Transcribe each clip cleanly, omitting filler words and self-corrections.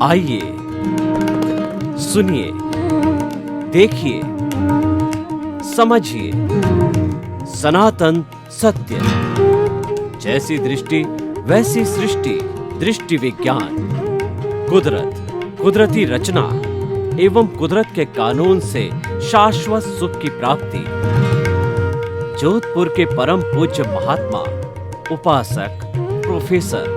आइए सुनिए, देखिए, समझिए सनातन सत्य। जैसी दृष्टि वैसी सृष्टि, दृष्टि विज्ञान। कुदरत, कुदरती रचना एवं कुदरत के कानून से शाश्वत सुख की प्राप्ति। जोधपुर के परम पूज्य महात्मा उपासक प्रोफेसर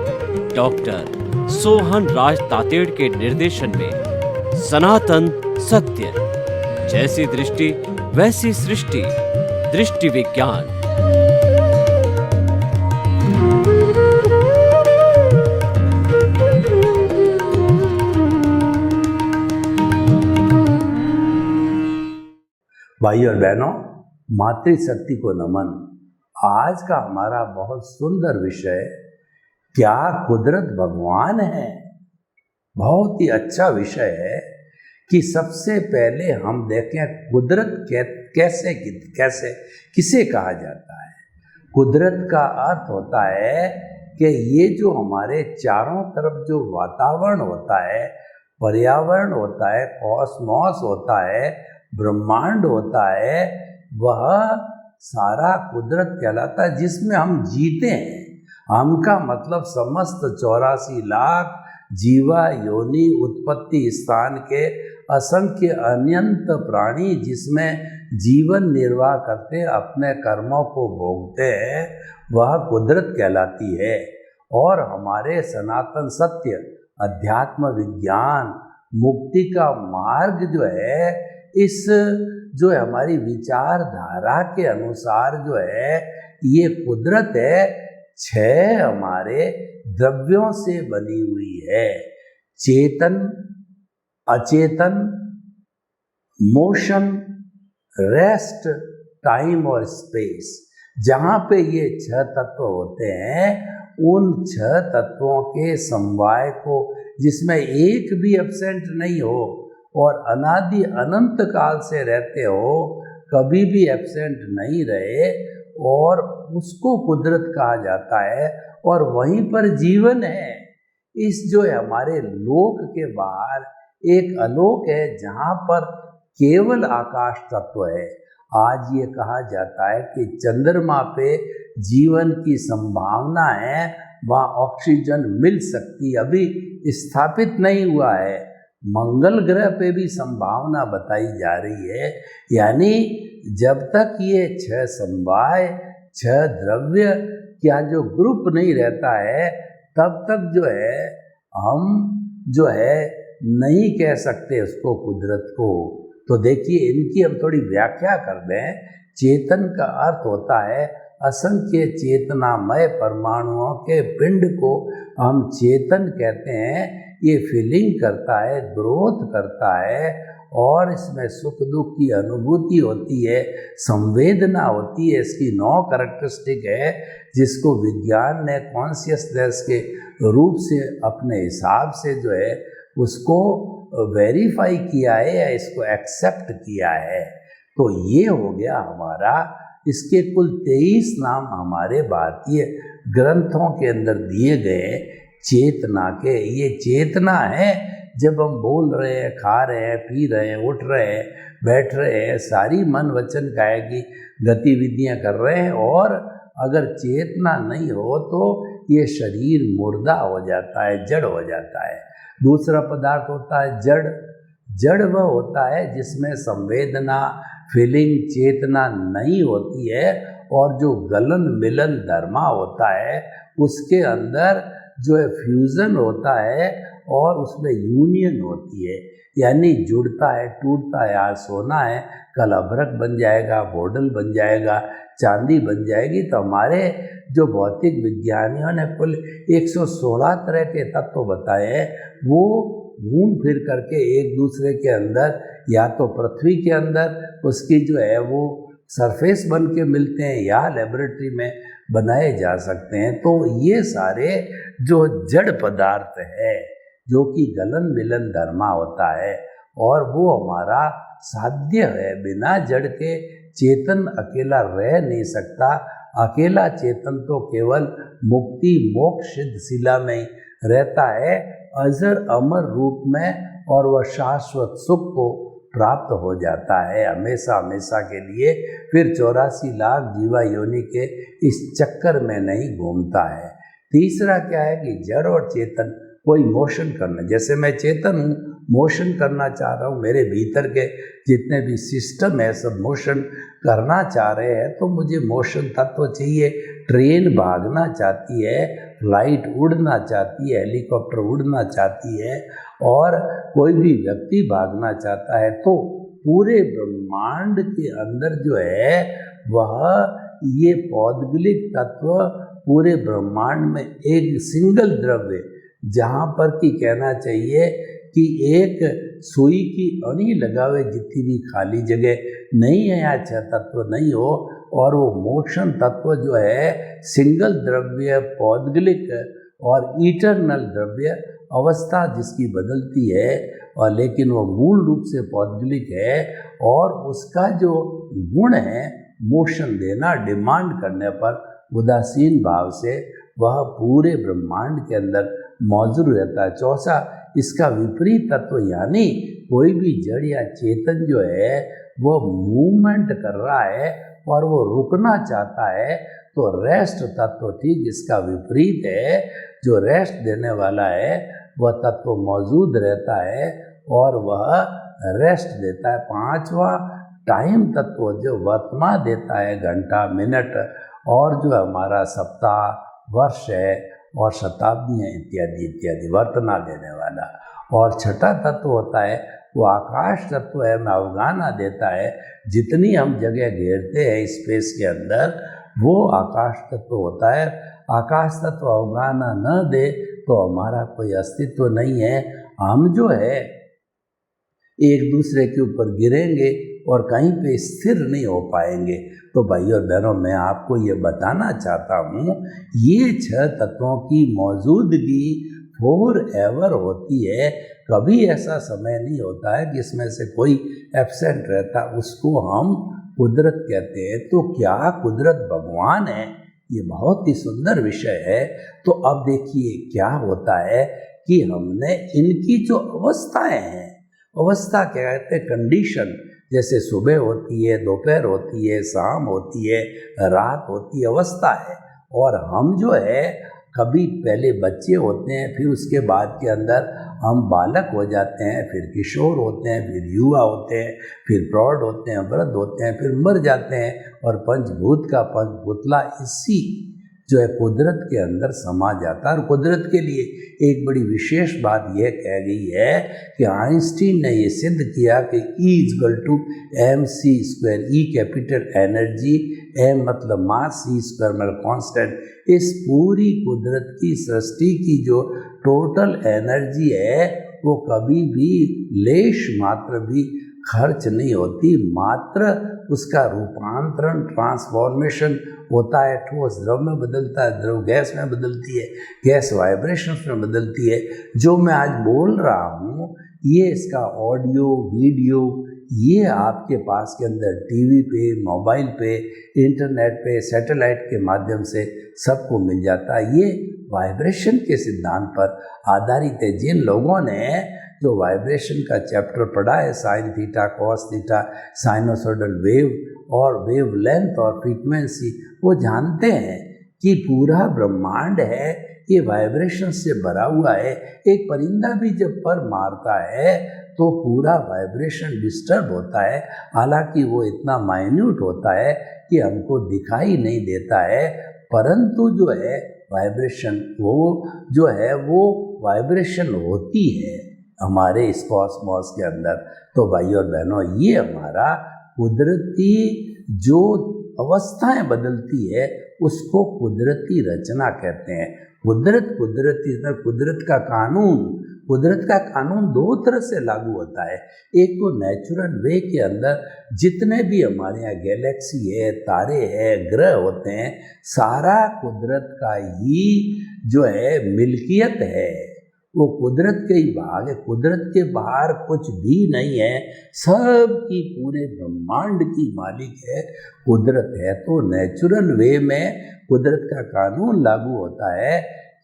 डॉक्टर सोहन राज तातेड़ के निर्देशन में सनातन सत्य। जैसी दृष्टि वैसी सृष्टि, दृष्टि विज्ञान। भाई और बहनों, मातृशक्ति को नमन। आज का हमारा बहुत सुंदर विषय, क्या कुदरत भगवान है? बहुत ही अच्छा विषय है कि सबसे पहले हम देखें कुदरत कैसे किसे कहा जाता है। कुदरत का अर्थ होता है कि ये जो हमारे चारों तरफ जो वातावरण होता है, पर्यावरण होता है, कॉस्मॉस होता है, ब्रह्मांड होता है, वह सारा कुदरत कहलाता है, जिसमें हम जीते हैं। हम का मतलब समस्त 84 लाख जीवा योनि उत्पत्ति स्थान के असंख्य अनंत प्राणी जिसमें जीवन निर्वाह करते, अपने कर्मों को भोगते हैं, वह कुदरत कहलाती है। और हमारे सनातन सत्य, अध्यात्म विज्ञान, मुक्ति का मार्ग जो है, इस जो है हमारी विचारधारा के अनुसार जो है, ये कुदरत है 6 हमारे द्रव्यों से बनी हुई है। चेतन, अचेतन, मोशन, रेस्ट, टाइम और स्पेस। जहाँ पे ये 6 तत्व होते हैं, उन 6 तत्वों के समवाय को, जिसमें एक भी एब्सेंट नहीं हो और अनादि अनंत काल से रहते हो, कभी भी एब्सेंट नहीं रहे, और उसको कुदरत कहा जाता है। और वहीं पर जीवन है। इस जो है हमारे लोक के बाहर एक अलोक है, जहाँ पर केवल आकाश तत्व है। आज ये कहा जाता है कि चंद्रमा पे जीवन की संभावना है, वहाँ ऑक्सीजन मिल सकती, अभी स्थापित नहीं हुआ है। मंगल ग्रह पे भी संभावना बताई जा रही है। यानी जब तक ये 6 समवाय, 6 द्रव्य क्या जो ग्रुप नहीं रहता है, तब तक जो है हम जो है नहीं कह सकते उसको, कुदरत को। तो देखिए, इनकी हम थोड़ी व्याख्या कर दें। चेतन का अर्थ होता है असंख्य चेतनामय परमाणुओं के पिंड को हम चेतन कहते हैं। ये फीलिंग करता है, ग्रोथ करता है, और इसमें सुख दुख की अनुभूति होती है, संवेदना होती है। इसकी 9 कैरेक्टरिस्टिक है, जिसको विज्ञान ने कॉन्शियसनेस के रूप से अपने हिसाब से जो है उसको वेरीफाई किया है या इसको एक्सेप्ट किया है। तो ये हो गया हमारा। इसके कुल 23 नाम हमारे भारतीय ग्रंथों के अंदर दिए गए चेतना के। ये चेतना है, जब हम बोल रहे हैं, खा रहे हैं, पी रहे हैं, उठ रहे हैं, बैठ रहे हैं, सारी मन वचन काया की गतिविधियां कर रहे हैं। और अगर चेतना नहीं हो तो ये शरीर मुर्दा हो जाता है, जड़ हो जाता है। दूसरा पदार्थ होता है जड़। जड़ वह होता है जिसमें संवेदना, फीलिंग, चेतना नहीं होती है, और जो गलन मिलन धर्मा होता है, उसके अंदर जो है फ्यूजन होता है और उसमें यूनियन होती है। यानी जुड़ता है, टूटता है। आज सोना है, कल अभ्रक बन जाएगा, बोडल बन जाएगा, चांदी बन जाएगी। तो हमारे जो भौतिक विज्ञानियों ने कुल 116 तरह के तत्व बताए हैं, वो घूम फिर करके एक दूसरे के अंदर, या तो पृथ्वी के अंदर उसकी जो है वो सरफेस बन के मिलते हैं, या लेबोरेटरी में बनाए जा सकते हैं। तो ये सारे जो जड़ पदार्थ है, जो कि गलन मिलन धर्मा होता है, और वो हमारा साध्य है। बिना जड़ के चेतन अकेला रह नहीं सकता। अकेला चेतन तो केवल मुक्ति मोक्ष सिद्ध शिला में ही रहता है। अजर अमर रूप में और वह शाश्वत सुख को प्राप्त हो जाता है हमेशा हमेशा के लिए। फिर 84 लाख जीवा योनि के इस चक्कर में नहीं घूमता है। तीसरा क्या है कि जड़ और चेतन कोई मोशन करना, जैसे मैं चेतन हूँ, मोशन करना चाह रहा हूँ, मेरे भीतर के जितने भी सिस्टम है सब मोशन करना चाह रहे हैं, तो मुझे मोशन तत्व चाहिए। ट्रेन भागना चाहती है, फ्लाइट उड़ना चाहती है, हेलीकॉप्टर उड़ना चाहती है, और कोई भी व्यक्ति भागना चाहता है, तो पूरे ब्रह्मांड के अंदर जो है वह ये पौद्गलिक तत्व पूरे ब्रह्मांड में एक सिंगल द्रव्य, जहाँ पर कि कहना चाहिए कि एक सुई की अणी लगावे जितनी भी खाली जगह नहीं है या छह तत्व नहीं हो, और वो मोशन तत्व जो है सिंगल द्रव्य पौद्गलिक और इटरनल द्रव्य अवस्था जिसकी बदलती है, और लेकिन वो मूल रूप से पौद्गलिक है, और उसका जो गुण है मोशन देना, डिमांड करने पर उदासीन भाव से वह पूरे ब्रह्मांड के अंदर मौजूद रहता है। चौथा, इसका विपरीत तत्व यानी कोई भी जड़ या चेतन जो है वो मूवमेंट कर रहा है और वो रुकना चाहता है, तो रेस्ट तत्व ठीक इसका विपरीत है। जो रेस्ट देने वाला है वह तत्व मौजूद रहता है और वह रेस्ट देता है। पांचवा, टाइम तत्व जो वर्तमान देता है, घंटा, मिनट, और जो हमारा सप्ताह, वर्ष है और शताब्दियाँ इत्यादि इत्यादि वर्तना देने वाला। और छठा तत्व होता है वो आकाश तत्व है, में अवगाना देता है। जितनी हम जगह घेरते हैं स्पेस के अंदर वो आकाश तत्व होता है। आकाश तत्व अवगाना न दे तो हमारा कोई अस्तित्व नहीं है। हम जो है एक दूसरे के ऊपर गिरेंगे और कहीं पे स्थिर नहीं हो पाएंगे। तो भाइयों और बहनों, मैं आपको ये बताना चाहता हूँ, ये छह तत्वों की मौजूदगी फॉर एवर होती है। कभी ऐसा समय नहीं होता है कि इसमें से कोई एब्सेंट रहता, उसको हम कुदरत कहते हैं। तो क्या कुदरत भगवान है? ये बहुत ही सुंदर विषय है। तो अब देखिए क्या होता है कि हमने इनकी जो अवस्थाएं हैं, अवस्था क्या कहते हैं, कंडीशन, जैसे सुबह होती है, दोपहर होती है, शाम होती है, रात होती है, अवस्था है। और हम जो है कभी पहले बच्चे होते हैं, फिर उसके बाद के अंदर हम बालक हो जाते हैं, फिर किशोर होते हैं, फिर युवा होते हैं, फिर प्रौढ़ होते हैं, वृद्ध होते हैं, फिर मर जाते हैं, और पंचभूत का पंचभूतला इसी जो है कुदरत के अंदर समा जाता है। और कुदरत के लिए एक बड़ी विशेष बात यह कह गई है कि आइंस्टीन ने ये सिद्ध किया कि E=mc², E capital energy, M मतलब मास, C² मतलब कांस्टेंट। इस पूरी कुदरत की सृष्टि की जो टोटल एनर्जी है वो कभी भी लेश मात्र भी खर्च नहीं होती, मात्र उसका रूपांतरण, ट्रांसफॉर्मेशन होता है। ठोस द्रव में बदलता है, द्रव गैस में बदलती है, गैस वाइब्रेशंस में बदलती है। जो मैं आज बोल रहा हूँ ये इसका ऑडियो वीडियो ये आपके पास के अंदर टीवी पे, मोबाइल पे, इंटरनेट पे, सैटेलाइट के माध्यम से सबको मिल जाता है। ये वाइब्रेशन के सिद्धांत पर आधारित है। जिन लोगों ने जो वाइब्रेशन का चैप्टर पढ़ा है, sine theta, cos theta, sinusoidal wave और वेव लेंथ और फ्रीक्वेंसी, वो जानते हैं कि पूरा ब्रह्मांड है ये वाइब्रेशन से भरा हुआ है। एक परिंदा भी जब पर मारता है तो पूरा वाइब्रेशन डिस्टर्ब होता है, हालांकि वो इतना माइन्यूट होता है कि हमको दिखाई नहीं देता है, परंतु जो है वाइब्रेशन वो जो है वो वाइब्रेशन होती है हमारे इस कॉस्मॉस के अंदर। तो भाइयों और बहनों, ये हमारा कुदरती जो अवस्थाएं बदलती है उसको कुदरती रचना कहते हैं। कुदरत का कानून दो तरह से लागू होता है। एक तो नेचुरल वे के अंदर जितने भी हमारे यहाँ गैलेक्सी है, तारे हैं, ग्रह होते हैं, सारा कुदरत का ही जो है मिल्कियत है, वो कुदरत के ही भाग है। कुदरत के बाहर कुछ भी नहीं है, सब की पूरे ब्रह्मांड की मालिक है, कुदरत है। तो नेचुरल वे में कुदरत का कानून लागू होता है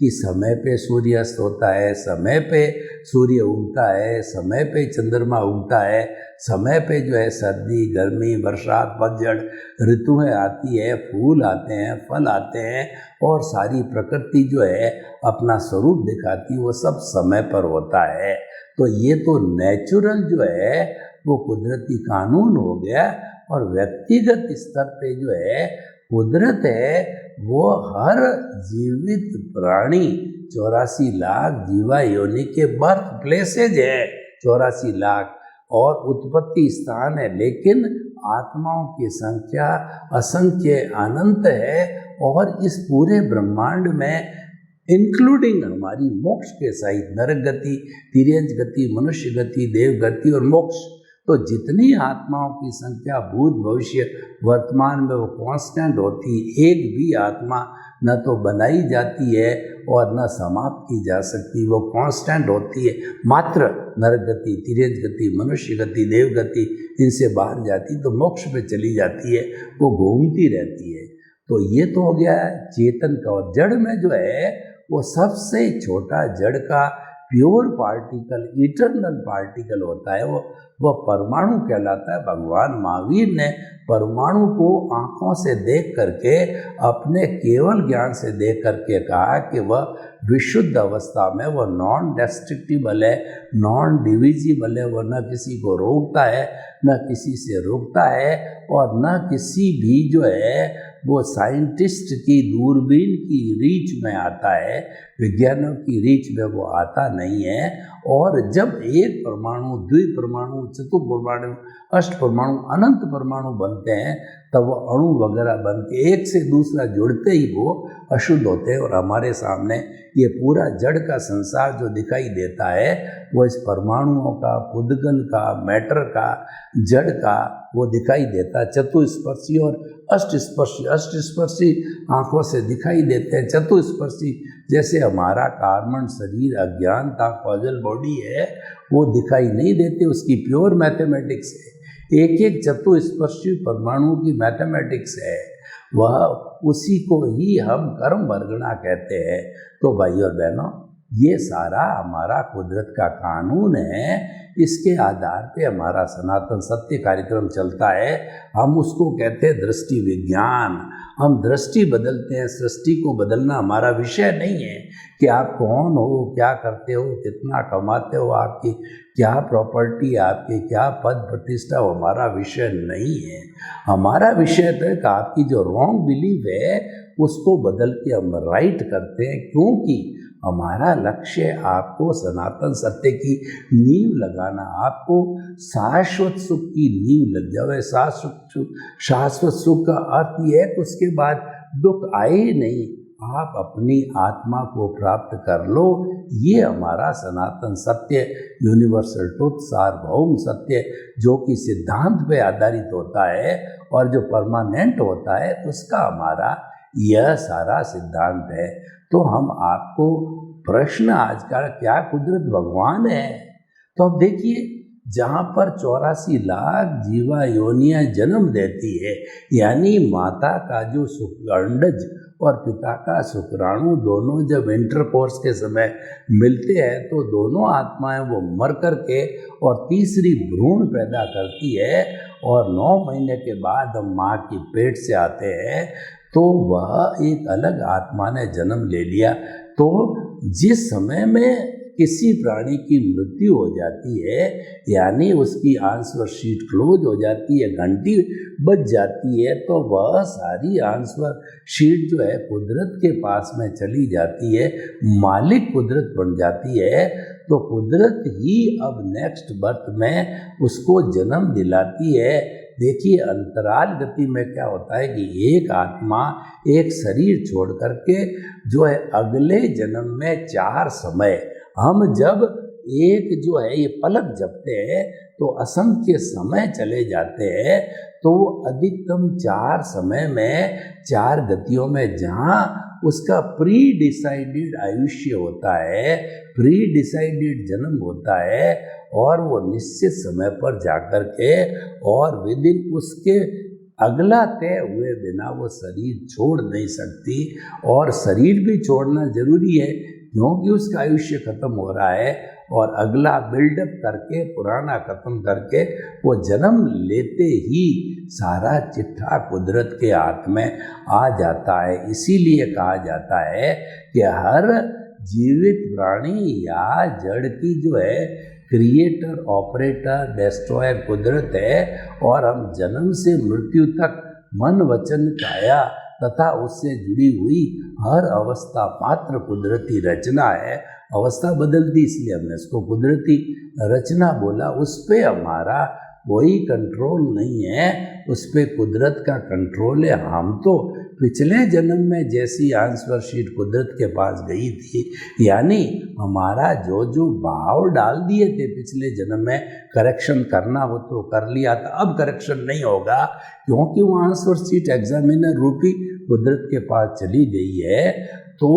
कि समय पे सूर्य अस्त होता है, समय पे सूर्य उगता है, समय पे चंद्रमा उगता है, समय पे जो है सर्दी गर्मी बरसात पतझड़ ऋतुएं आती है, फूल आते हैं, फल आते हैं और सारी प्रकृति जो है अपना स्वरूप दिखाती है, वो सब समय पर होता है। तो ये तो नेचुरल जो है वो कुदरती कानून हो गया। और व्यक्तिगत स्तर पे जो है कुदरत है वो हर जीवित प्राणी 84 लाख जीवा योनि के बर्थ प्लेसेज है, 84 लाख और उत्पत्ति स्थान है, लेकिन आत्माओं की संख्या असंख्य अनंत है। और इस पूरे ब्रह्मांड में इंक्लूडिंग हमारी मोक्ष के सहित नरक गति, तिर्यंच गति, मनुष्य गति, देव गति और मोक्ष, तो जितनी आत्माओं की संख्या भूत भविष्य वर्तमान में वो कांस्टेंट होती है। एक भी आत्मा न तो बनाई जाती है और न समाप्त की जा सकती, वो कांस्टेंट होती है। मात्र नरक गति, तिर्यंच गति, मनुष्य गति, देव गति इनसे बाहर जाती तो मोक्ष पे चली जाती है, वो घूमती रहती है। तो ये तो हो गया चेतन का। और जड़ में जो है वो सबसे छोटा जड़ का प्योर पार्टिकल, इटरनल पार्टिकल होता है, वो परमाणु कहलाता है। भगवान महावीर ने परमाणु को आंखों से देख करके, अपने केवल ज्ञान से देख करके कहा कि वह विशुद्ध अवस्था में वो नॉन डिस्ट्रक्टिबल है, नॉन डिविजिबल है, वह न किसी को रोकता है, न किसी से रोकता है और न किसी भी जो है वो साइंटिस्ट की दूरबीन की रीच में आता है, विज्ञानों की रीच में वो आता नहीं है। और जब एक परमाणु, द्विपरमाणु, चतुर्परमाणु, अष्ट परमाणु, अनंत परमाणु बनते हैं तब वो अणु वगैरह बन के एक से दूसरा जुड़ते ही वो अशुद्ध होते हैं। और हमारे सामने ये पूरा जड़ का संसार जो दिखाई देता है वो इस परमाणुओं का, पुद्गल का, मैटर का, जड़ का वो दिखाई देता है। चतुस्पर्शी और अष्टस्पर्शी आंखों से दिखाई देते हैं। चतुस्पर्शी जैसे हमारा कार्बन शरीर अज्ञानता कॉजल बॉडी है वो दिखाई नहीं देते, उसकी प्योर मैथमेटिक्स है। एक एक चतुस्पर्शी परमाणु की मैथमेटिक्स है, वह उसी को ही हम कर्म वर्गणा कहते हैं। तो भाई और बहनों, ये सारा हमारा कुदरत का कानून है, इसके आधार पे हमारा सनातन सत्य कार्यक्रम चलता है। हम उसको कहते हैं दृष्टि विज्ञान। हम दृष्टि बदलते हैं, सृष्टि को बदलना हमारा विषय नहीं है कि आप कौन हो, क्या करते हो, कितना कमाते हो, आपकी क्या प्रॉपर्टी, आपकी क्या पद प्रतिष्ठा, वो हमारा विषय नहीं है। हमारा विषय तो है कि आपकी जो रॉन्ग बिलीव है उसको बदल के हम राइट करते हैं, क्योंकि हमारा लक्ष्य आपको सनातन सत्य की नींव लगाना, आपको शाश्वत सुख की नींव लग जाए। शाश्वत सुख का अर्थ यह है कि उसके बाद दुख आए ही नहीं, आप अपनी आत्मा को प्राप्त कर लो। ये हमारा सनातन सत्य, यूनिवर्सल ट्रुथ, सार्वभौम सत्य, जो कि सिद्धांत पे आधारित होता है और जो परमानेंट होता है, उसका हमारा यह सारा सिद्धांत है। तो हम आपको प्रश्न आज का, क्या कुदरत भगवान है? तो अब देखिए, जहाँ पर 84 लाख जीवा योनियाँ जन्म देती है, यानी माता का जो अंडज और पिता का शुक्राणु दोनों जब इंटरकोर्स के समय मिलते हैं तो दोनों आत्माएं वो मर करके और तीसरी भ्रूण पैदा करती है। और 9 महीने के बाद हम माँ की पेट से आते हैं तो वह एक अलग आत्मा ने जन्म ले लिया। तो जिस समय में किसी प्राणी की मृत्यु हो जाती है, यानी उसकी आंसर शीट क्लोज हो जाती है, घंटी बज जाती है, तो वह सारी आंसर शीट जो है कुदरत के पास में चली जाती है, मालिक कुदरत बन जाती है। तो कुदरत ही अब नेक्स्ट बर्थ में उसको जन्म दिलाती है। देखिए, अंतराल गति में क्या होता है कि एक आत्मा एक शरीर छोड़ करके जो है अगले जन्म में 4 समय, हम जब एक जो है ये पलक जपते हैं तो असंख्य समय चले जाते हैं। तो अधिकतम 4 समय में 4 गतियों में जहाँ उसका प्री डिसाइडेड आयुष्य होता है, प्री डिसाइडेड जन्म होता है, और वो निश्चित समय पर जाकर के और विदिन उसके अगला तय हुए बिना वो शरीर छोड़ नहीं सकती, और शरीर भी छोड़ना जरूरी है क्योंकि उसका आयुष्य खत्म हो रहा है, और अगला बिल्डअप करके पुराना खत्म करके वो जन्म लेते ही सारा चिट्ठा कुदरत के हाथ में आ जाता है। इसीलिए कहा जाता है कि हर जीवित प्राणी या जड़ की जो है क्रिएटर, ऑपरेटर, डेस्ट्रॉयर कुदरत है, और हम जन्म से मृत्यु तक मन, वचन, काया तथा उससे जुड़ी हुई हर अवस्था मात्र कुदरती रचना है। अवस्था बदलती इसलिए हमने इसको कुदरती रचना बोला। उस पे हमारा कोई कंट्रोल नहीं है, उस पे कुदरत का कंट्रोल है। हम तो पिछले जन्म में जैसी आंसर शीट कुदरत के पास गई थी, यानी हमारा जो जो भाव डाल दिए थे पिछले जन्म में, करेक्शन करना हो तो कर लिया था, अब करेक्शन नहीं होगा क्योंकि वो आंसर शीट एग्जामिनर रूपी कुदरत के पास चली गई है। तो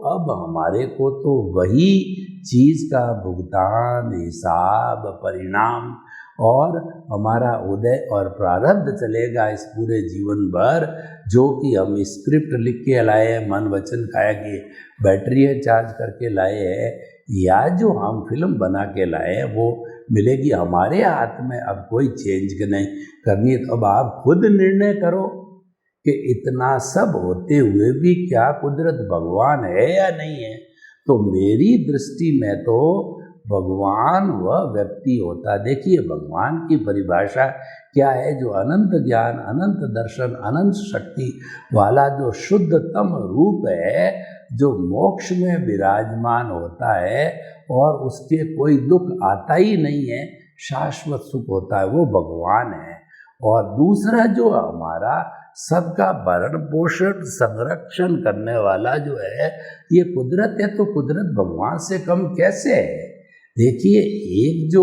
अब हमारे को तो वही चीज़ का भुगतान, हिसाब, परिणाम और हमारा उदय और प्रारब्ध चलेगा इस पूरे जीवन भर, जो कि हम स्क्रिप्ट लिख के लाए हैं, मन, वचन, काया की बैटरी चार्ज करके लाए हैं, या जो हम फिल्म बना के लाए हैं वो मिलेगी हमारे हाथ में। अब कोई चेंज नहीं करनी है। तो अब आप खुद निर्णय करो कि इतना सब होते हुए भी क्या कुदरत भगवान है या नहीं है। तो मेरी दृष्टि में तो भगवान वह व्यक्ति होता, देखिए भगवान की परिभाषा क्या है, जो अनंत ज्ञान, अनंत दर्शन, अनंत शक्ति वाला जो शुद्धतम रूप है, जो मोक्ष में विराजमान होता है और उसके कोई दुख आता ही नहीं है, शाश्वत सुख होता है, वो भगवान है। और दूसरा जो हमारा सबका भरण पोषण संरक्षण करने वाला जो है ये कुदरत है, तो कुदरत भगवान से कम कैसे है। देखिए, एक जो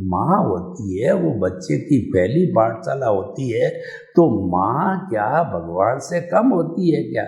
माँ होती है वो बच्चे की पहली पाठशाला होती है, तो माँ क्या भगवान से कम होती है क्या?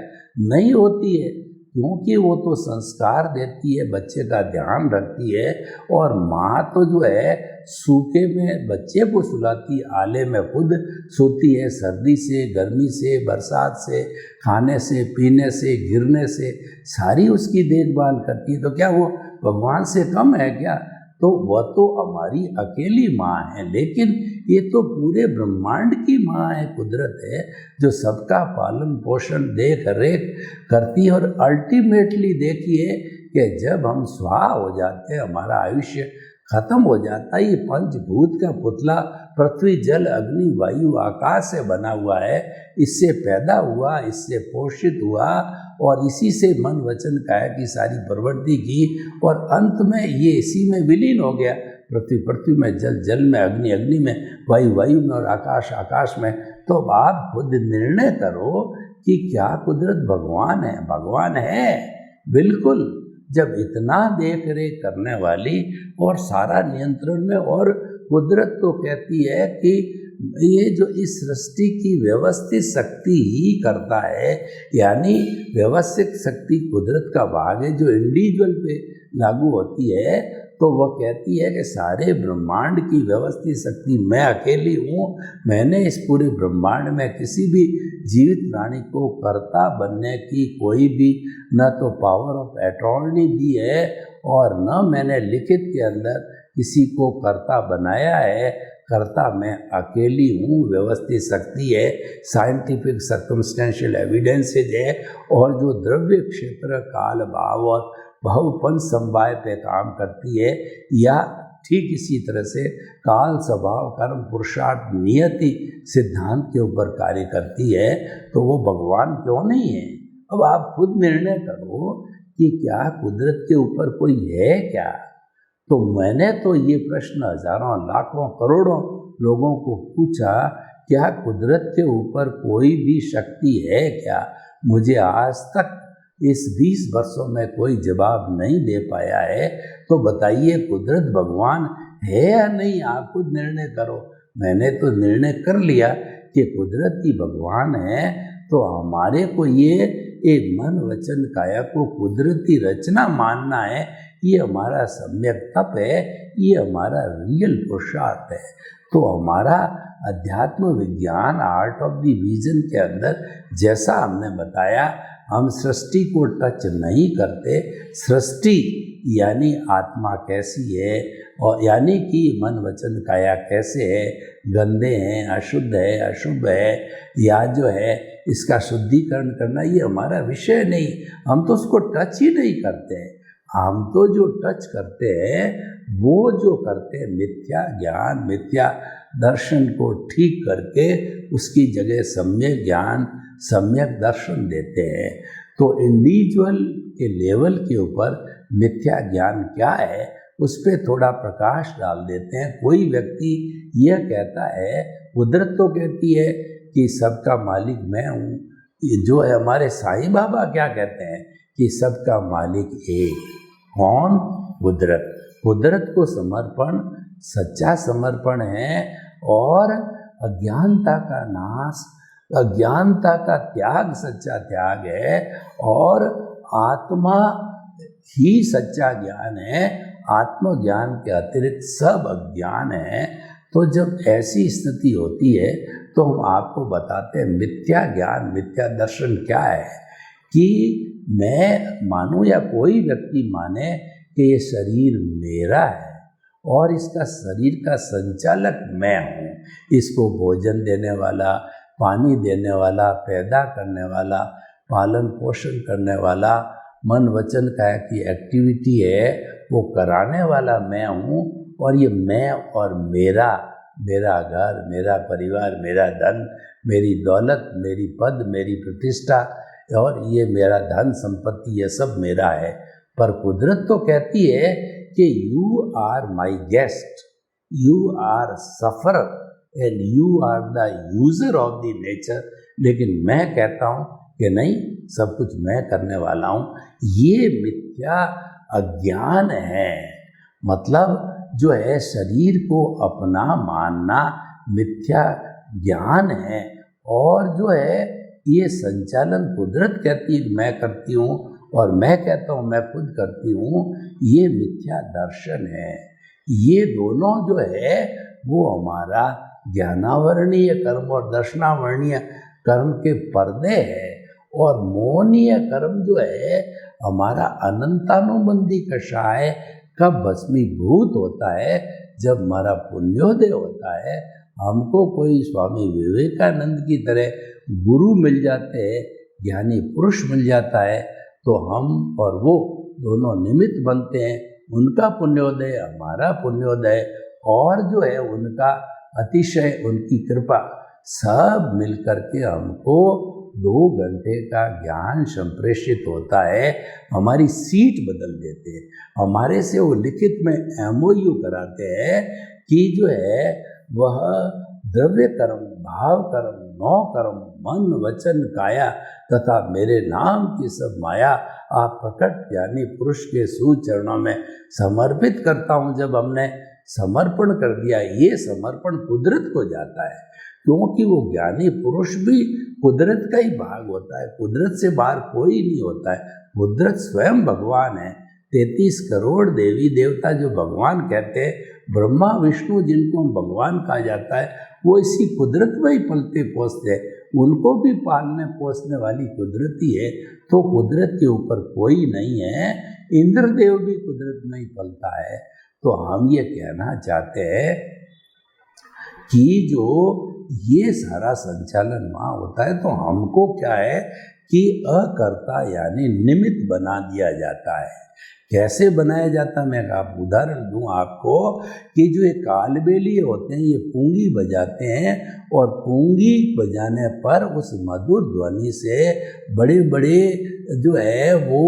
नहीं होती है, क्योंकि वो तो संस्कार देती है, बच्चे का ध्यान रखती है। और माँ तो जो है सूखे में बच्चे को सुलाती, आले में खुद सोती है, सर्दी से, गर्मी से, बरसात से, खाने से, पीने से, गिरने से सारी उसकी देखभाल करती है। तो क्या वो भगवान से कम है क्या? तो वह तो हमारी अकेली माँ है, लेकिन ये तो पूरे ब्रह्मांड की माँ है, कुदरत है, जो सबका पालन पोषण देख रेख करती है। और अल्टीमेटली देखिए कि जब हम स्वाहा हो जाते हैं, हमारा आयुष्य खत्म हो जाता है, ये पंचभूत का पुतला पृथ्वी, जल, अग्नि, वायु, आकाश से बना हुआ है, इससे पैदा हुआ, इससे पोषित हुआ और इसी से मन, वचन, काया की सारी प्रवृत्ति की, और अंत में ये इसी में विलीन हो गया। पृथ्वी पृथ्वी में, जल जल में, अग्नि अग्नि में, वायु वायु में और आकाश आकाश में। तो आप खुद निर्णय करो कि क्या कुदरत भगवान है? भगवान है, बिल्कुल। जब इतना देख रेख करने वाली और सारा नियंत्रण में, और कुदरत तो कहती है कि ये जो इस सृष्टि की व्यवस्थित शक्ति ही करता है, यानी व्यवस्थित शक्ति कुदरत का भाग है जो इंडिविजुअल पे लागू होती है। तो वह कहती है कि सारे ब्रह्मांड की व्यवस्थित शक्ति मैं अकेली हूँ, मैंने इस पूरे ब्रह्मांड में किसी भी जीवित प्राणी को कर्ता बनने की कोई भी न तो पावर ऑफ अटॉर्नी दी है, और न मैंने लिखित के अंदर किसी को कर्ता बनाया है। कर्ता मैं अकेली हूँ, व्यवस्थित शक्ति है, साइंटिफिक सर्कमस्टेंशियल एविडेंसेज है, और जो द्रव्य क्षेत्र, काल, भाव और बहुपन समवाय पे काम करती है, या ठीक इसी तरह से काल, स्वभाव, कर्म, पुरुषार्थ, नियति सिद्धांत के ऊपर कार्य करती है। तो वो भगवान क्यों नहीं है? अब आप खुद निर्णय करो कि क्या कुदरत के ऊपर कोई है क्या? तो मैंने तो ये प्रश्न हजारों, लाखों, करोड़ों लोगों को पूछा, क्या कुदरत के ऊपर कोई भी शक्ति है क्या? मुझे आज तक इस 20 वर्षों में कोई जवाब नहीं दे पाया है। तो बताइए, कुदरत भगवान है या नहीं? आप खुद निर्णय करो। मैंने तो निर्णय कर लिया कि कुदरत ही भगवान है। तो हमारे को ये एक मन, वचन, काया को कुदरती रचना मानना है, ये हमारा सम्यक तप है, ये हमारा रियल पुरुषार्थ है। तो हमारा अध्यात्म विज्ञान आर्ट ऑफ द विजन के अंदर जैसा हमने बताया, हम सृष्टि को टच नहीं करते। सृष्टि यानी आत्मा कैसी है, और यानी कि मन वचन काया कैसे है, गंदे हैं, अशुद्ध है, अशुभ है, या जो है इसका शुद्धिकरण करना, ये हमारा विषय नहीं। हम तो उसको टच ही नहीं करते हैं। हम तो जो टच करते हैं वो जो करते हैं मिथ्या ज्ञान, मिथ्या दर्शन को ठीक करके उसकी जगह सम्यक ज्ञान, सम्यक दर्शन देते हैं। तो इंडिविजुअल के लेवल के ऊपर मिथ्या ज्ञान क्या है उस पर थोड़ा प्रकाश डाल देते हैं। कोई व्यक्ति यह कहता है, कुदरत तो कहती है कि सबका मालिक मैं हूँ। ये जो है हमारे साईं बाबा क्या कहते हैं कि सबका मालिक एक। कौन? कुदरत। कुदरत को समर्पण सच्चा समर्पण है, और अज्ञानता का नाश, अज्ञानता का त्याग सच्चा त्याग है, और आत्मा ही सच्चा ज्ञान है। आत्मज्ञान के अतिरिक्त सब अज्ञान है। तो जब ऐसी स्थिति होती है तो हम आपको बताते हैं मिथ्या ज्ञान, मिथ्या दर्शन क्या है। कि मैं मानूं या कोई व्यक्ति माने कि ये शरीर मेरा है और इसका शरीर का संचालक मैं हूँ, इसको भोजन देने वाला, पानी देने वाला, पैदा करने वाला, पालन पोषण करने वाला, मन वचन काया की एक्टिविटी है वो कराने वाला मैं हूँ। और ये मैं और मेरा, मेरा घर, मेरा परिवार, मेरा धन, मेरी दौलत, मेरी पद, मेरी प्रतिष्ठा, और ये मेरा धन संपत्ति, ये सब मेरा है। पर कुदरत तो कहती है कि you are my guest, you are sufferer and you are the user of the nature. लेकिन मैं कहता हूँ कि नहीं, सब कुछ मैं करने वाला हूँ। ये मिथ्या अज्ञान है। मतलब जो है शरीर को अपना मानना मिथ्या ज्ञान है। और जो है ये संचालन कुदरत कहती है मैं करती हूँ, और मैं कहता हूँ मैं खुद करती हूँ, ये मिथ्या दर्शन है। ये दोनों जो है वो हमारा ज्ञानावरणीय कर्म और दर्शनावरणीय कर्म के पर्दे है। और मोहनीय कर्म जो है हमारा अनंतानुबंधी कषाय कब भस्मीभूत होता है, जब हमारा पुण्योदय होता है। हमको कोई स्वामी विवेकानंद की तरह गुरु मिल जाते हैं, ज्ञानी पुरुष मिल जाता है, तो हम और वो दोनों निमित्त बनते हैं। उनका पुण्योदय, हमारा पुण्योदय, और जो है उनका अतिशय, उनकी कृपा, सब मिल करके हमको 2 घंटे का ज्ञान संप्रेषित होता है। हमारी सीट बदल देते हैं। हमारे से वो लिखित में MOU कराते हैं कि जो है वह द्रव्य कर्म, भाव कर्म, नौ कर्म, मन वचन काया तथा मेरे नाम की सब माया आप प्रकट ज्ञानी पुरुष के सुचरणों में समर्पित करता हूँ। जब हमने समर्पण कर दिया, ये समर्पण कुदरत को जाता है, क्योंकि वो ज्ञानी पुरुष भी कुदरत का ही भाग होता है। कुदरत से बाहर कोई नहीं होता है। कुदरत स्वयं भगवान है। 33 करोड़ देवी देवता जो भगवान कहते हैं, ब्रह्मा विष्णु जिनको भगवान कहा जाता है, वो इसी कुदरत में ही पलते पोसते हैं। उनको भी पालने पोसने वाली कुदरत ही है। तो कुदरत के ऊपर कोई नहीं है। इंद्रदेव भी कुदरत में ही पलता है। तो हम ये कहना चाहते हैं कि जो ये सारा संचालन वहाँ होता है, तो हमको क्या है कि अकर्ता यानी निमित्त बना दिया जाता है। कैसे बनाया जाता है, मैं आप उदाहरण दूं आपको कि जो ये कालबेलिए होते हैं, ये पूंगी बजाते हैं, और पूंगी बजाने पर उस मधुर ध्वनि से बड़े बड़े जो है वो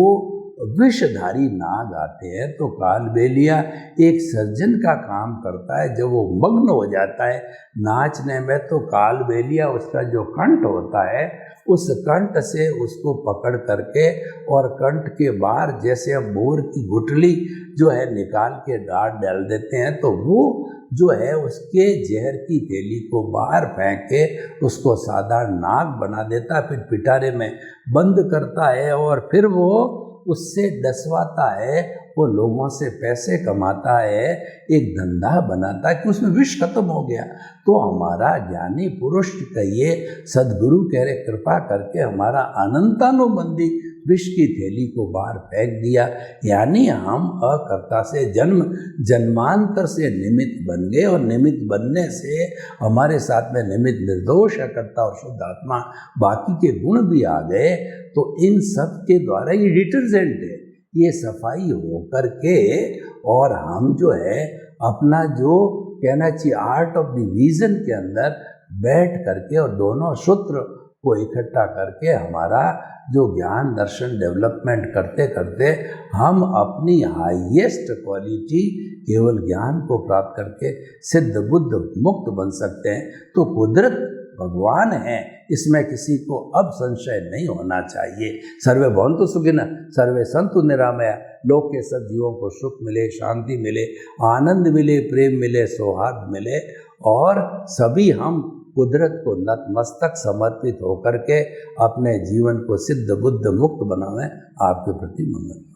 विषधारी नाग आते हैं। तो कालबेलिया एक सर्जन का काम करता है। जब वो मग्न हो जाता है नाचने में, तो कालबेलिया उसका जो कंठ होता है, उस कंठ से उसको पकड़ करके, और कंठ के बाहर जैसे हम बोर की गुठली जो है निकाल के डाल देते हैं, तो वो जो है उसके जहर की थैली को बाहर फेंक के उसको साधारण नाग बना देता है। फिर पिटारे में बंद करता है, और फिर वो उससे डसवाता है वो लोगों से पैसे कमाता है, एक धंधा बनाता है कि उसमें विष खत्म हो गया। तो हमारा ज्ञानी पुरुष कहिए, सदगुरु कह रहे कृपा करके हमारा अनंतानुबंधी विष की थैली को बाहर फेंक दिया, यानी हम अकर्ता से जन्म जन्मांतर से निमित्त बन गए, और निमित्त बनने से हमारे साथ में निमित्त निर्दोष अकर्ता और शुद्ध आत्मा बाकी के गुण भी आ गए। तो इन सब के द्वारा ये डिटर्जेंट है, ये सफाई हो करके, और हम जो है अपना जो कहना चाहिए आर्ट ऑफ डिवीजन के अंदर बैठ करके और दोनों सूत्र को इकट्ठा करके हमारा जो ज्ञान दर्शन डेवलपमेंट करते करते हम अपनी हाईएस्ट क्वालिटी केवल ज्ञान को प्राप्त करके सिद्ध बुद्ध मुक्त बन सकते हैं। तो कुदरत भगवान है, इसमें किसी को अब संशय नहीं होना चाहिए। सर्वे भवन्तु सुखिनः, सर्वे सन्तु निरामया। लोक के सब जीवों को सुख मिले, शांति मिले, आनंद मिले, प्रेम मिले, सौहार्द मिले, और सभी हम कुदरत को नतमस्तक समर्पित होकर के अपने जीवन को सिद्ध बुद्ध मुक्त बनावें। आपके प्रति मंगल।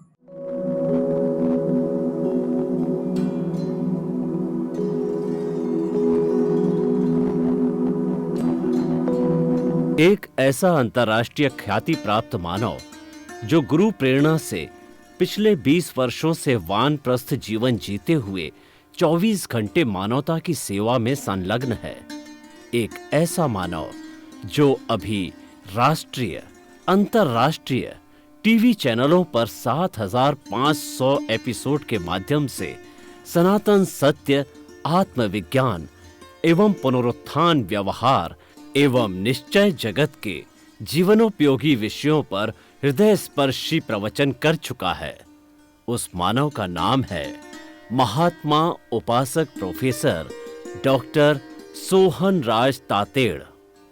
एक ऐसा अंतर्राष्ट्रीय ख्याति प्राप्त मानव जो गुरु प्रेरणा से पिछले 20 वर्षों से वानप्रस्थ जीवन जीते हुए 24 घंटे मानवता की सेवा में संलग्न है। एक ऐसा मानव जो अभी राष्ट्रीय, अंतर्राष्ट्रीय टीवी चैनलों पर 7,500 एपिसोड के माध्यम से सनातन सत्य, आत्मविज्ञान एवं पुनरुत्थान, व्यवहार एवं निश्चय जगत के जीवनोपयोगी विषयों पर हृदय स्पर्शी प्रवचन कर चुका है। उस मानव का नाम है महात्मा उपासक प्रोफेसर डॉक्टर सोहन राज तातेड़।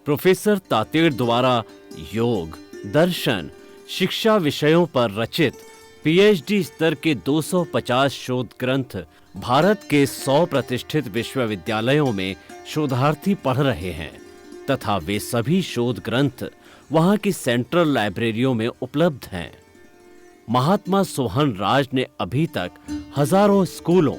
प्रोफेसर तातेड़ द्वारा योग, दर्शन, शिक्षा विषयों पर रचित पीएचडी स्तर के 250 शोध ग्रंथ भारत के 100 प्रतिष्ठित विश्वविद्यालयों में शोधार्थी पढ़ रहे हैं, तथा वे सभी शोध ग्रंथ वहां की सेंट्रल लाइब्रेरियों में उपलब्ध हैं। महात्मा सोहन राज ने अभी तक हजारों स्कूलों,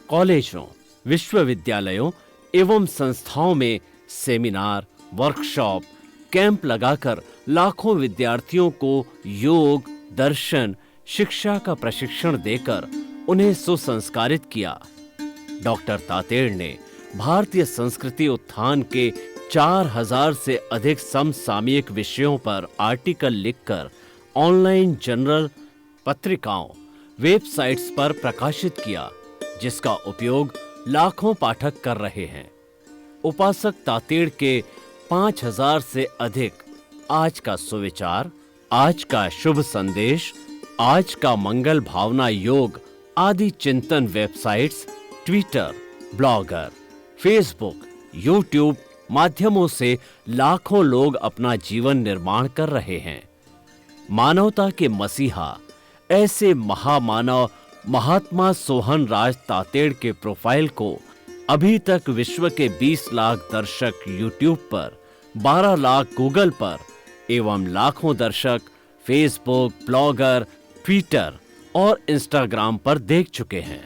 कॉलेजों, विश्वविद्यालयों एवं संस्थाओं में सेमिनार, वर्कशॉप, कैंप लगाकर लाखों विद्यार्थियों को योग, दर्शन, शिक्षा का प्रशिक्षण देकर उन्हें सुसंस्कारित किया। डॉक्टर तातेड़ ने भारतीय संस्कृति उत्थान के 4000 से अधिक समसामयिक विषयों पर आर्टिकल लिखकर ऑनलाइन जर्नल, पत्रिकाओं, वेबसाइट्स पर प्रकाशित किया, जिसका उपयोग लाखों पाठक कर रहे हैं। उपासक तातेड़ के 5000 से अधिक आज का सुविचार, आज का शुभ संदेश, आज का मंगल भावना योग आदि चिंतन websites, Twitter, blogger, Facebook, YouTube माध्यमों से लाखों लोग अपना जीवन निर्माण कर रहे हैं। मानवता के मसीहा ऐसे महामानव महात्मा सोहन राज तातेड़ के प्रोफाइल को अभी तक विश्व के 20 लाख दर्शक यूट्यूब पर, 12 लाख गूगल पर एवं लाखों दर्शक फेसबुक, ब्लॉगर, ट्विटर और इंस्टाग्राम पर देख चुके हैं।